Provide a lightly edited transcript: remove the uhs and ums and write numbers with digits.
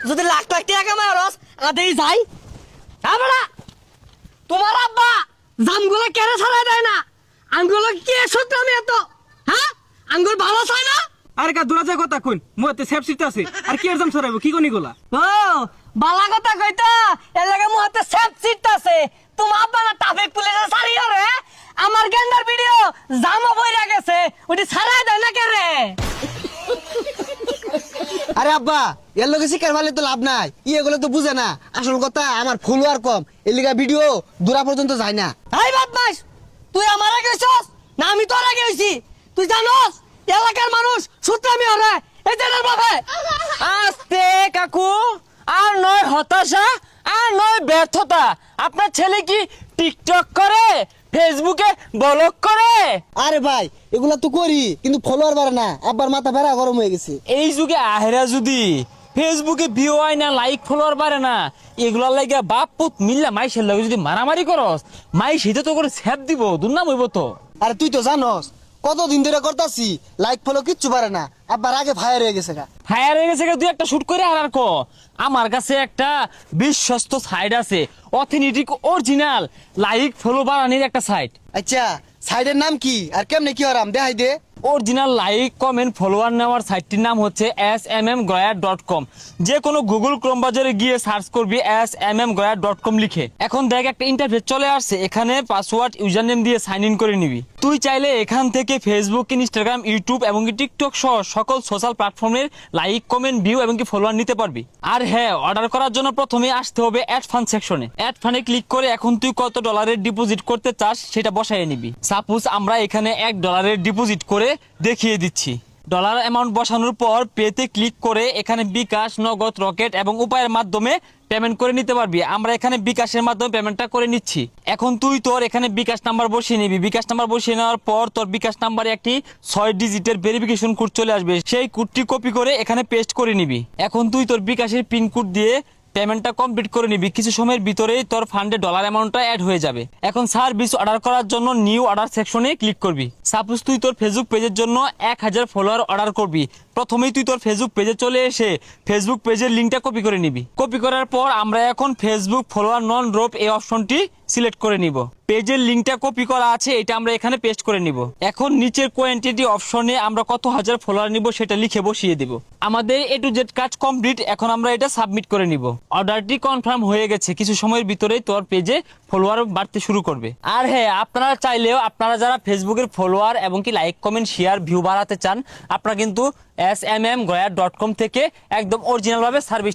যদি লাখ লাখ টাকা কামাই রস আদেই যাই আমরা তোমার আব্বা জামগুলো কেড়ে ছাড়াই দেয় না আঙ্গুলো কে সত্য আমি এত হ্যাঁ আঙ্গুল ভালো চাই না আরে কা দূরা যা কথা কইন মোতে সেফ সিট আছে আর কি এরজাম ছড়াইবো কি কোনি গোলা ও বালা কথা কইতা এর লাগে মুহাতে সেফ সিট আছে তোমার আব্বা না ট্রাফিক পুলিশে ছাড়িও রে আমার গেন্দার ভিডিও জামা বইরা গেছে ওটি ছাড়াই দেয় না কে রে আরে আব্বা এর লগে শিকার মারলে তো লাভ নাই এগুলো তো বুঝে না আসল কথা আমার ফলোয়ার কম এর লিগা ভিডিও দূরা পর্যন্ত যায় না। এই বদমাশ তুই আমার আগে হইছস না আমি তোর আগে হইছি তুই জানোস এলাকার মানুষ সূত্রামি হরে এই জেনার বাপে আস্তে কাকু আর নয় হতাশা আর নয় ব্যর্থতা আপনার ছেলে কি টিকটক করে ফেসবুকে ব্লগ করে আরে ভাই এগুলা তো করি কিন্তু ফলোয়ার বাড়ে না আব্বার মাথা ভেড়া গরম হয়ে গেছে। এই যুগে আহেরা যদি ফেসবুকে ভিউ হয় না লাইক ফলোয়ার বাড়ে না এগুলার লাগে বাপ পুত মিল্লা মাইশের লাগে যদি মারামারি করস মাই সেটা তো করে সেভ দিব দুর্নাম হইব তো। আরে তুই তো জানোস কতদিন ধরে করতাছি লাইক ফলো কিচ্ছু পারে না আব্বার আগে ফায়ার হয়ে গেছে গা। ফায়ার হয়ে গেছে তুই একটা শুট করে আর কো আমার কাছে একটা বিশ্বস্ত সাইট আছে অথেন্টিক অরিজিনাল লাইক ফলো বাড়ানোর একটা সাইট। আচ্ছা সাইডের নাম কি আর কেমনে কি হরাম দেখাই দে। অরিজিনাল লাইক কমেন্ট ফলোয়ার নেওয়ার সাইটটির নাম হচ্ছে smmgoya.com। যে কোনো গুগল ক্রোম বাজারে গিয়ে সার্চ করবি smmgoya.com লিখে। এখন দেখ একটা ইন্টারফেস চলে আসছে এখানে পাসওয়ার্ড ইউজার নেম দিয়ে সাইন ইন করে নিবি। তুই চাইলে এখান থেকে ফেসবুক ইনস্টাগ্রাম ইউটিউব এবং টিকটক সহ সকল সোশ্যাল প্ল্যাটফর্মের লাইক কমেন্ট ভিউ এবং ফলোয়ার নিতে পারবি। আর হ্যাঁ অর্ডার করার জন্য প্রথমে আসতে হবে অ্যাড ফান্ড সেকশনে। অ্যাড ফান্ডে ক্লিক করে এখন তুই কত ডলারের ডিপোজিট করতে চাস সেটা বসায় নিবি। সাপোজ আমরা এখানে $1 ডিপোজিট করে দেখিয়ে দিচ্ছি। ডলার অ্যামাউন্ট বসানোর পর পেতে ক্লিক করে এখানে বিকাশ নগদ রকেট এবং উপায়ের মাধ্যমে পেমেন্ট করে নিতে পারবি। আমরা এখানে বিকাশের মাধ্যমে পেমেন্টটা করে নিচ্ছি। এখন তুই তোর এখানে বিকাশ নাম্বার বসিয়ে নিবি। বিকাশ নাম্বার বসিয়ে নেওয়ার পর তোর বিকাশ নাম্বারে একটি 6 ডিজিটের ভেরিফিকেশন কোড চলে আসবে। সেই কোডটি কপি করে এখানে পেস্ট করে নিবি। এখন তুই তোর বিকাশের পিন কোড দিয়ে পেমেন্টটা কমপ্লিট করে নিবি। কিছু সময়ের ভিতরেই তোর ফান্ডে ডলার অ্যামাউন্টটা অ্যাড হয়ে যাবে। এখন সার্ভিস অর্ডার করার জন্য নিউ অর্ডার সেকশনে ক্লিক করবি। সাপোজ তুই তোর ফেসবুক পেজের জন্য 1000 ফলোয়ার অর্ডার করবি। প্রথমেই তুই তোর ফেসবুক পেজে চলে এসে ফেসবুক পেজের লিঙ্কটা কপি করে নিবি। কপি করার পর আমরা এখন ফেসবুক ফলোয়ার নন ড্রপ এই অপশনটি সিলেক্ট করে নিব। পেজের লিঙ্কটা কপি করা আছে এটা আমরা এখানে পেস্ট করে নিব। এখন নিচের কোয়ান্টিটি অপশনে আমরা কত হাজার ফলোয়ার নিব সেটা লিখে বসিয়ে দিব। আমাদের A to Z কাজ কমপ্লিট। এখন আমরা এটা সাবমিট করে নিব। অর্ডারটি কনফার্ম হয়ে গেছে। কিছু সময়ের ভিতরেই তোর পেজে ফলোয়ার বাড়তে শুরু করবে। আর হ্যাঁ আপনারা চাইলেও আপনারা যারা ফেসবুকের ফলোয়ার এবং কি লাইক কমেন্ট শেয়ার ভিউ বাড়াতে চান আপনারা কিন্তু smmgoya.com থেকে একদম অরিজিনাল ভাবে সার্ভিস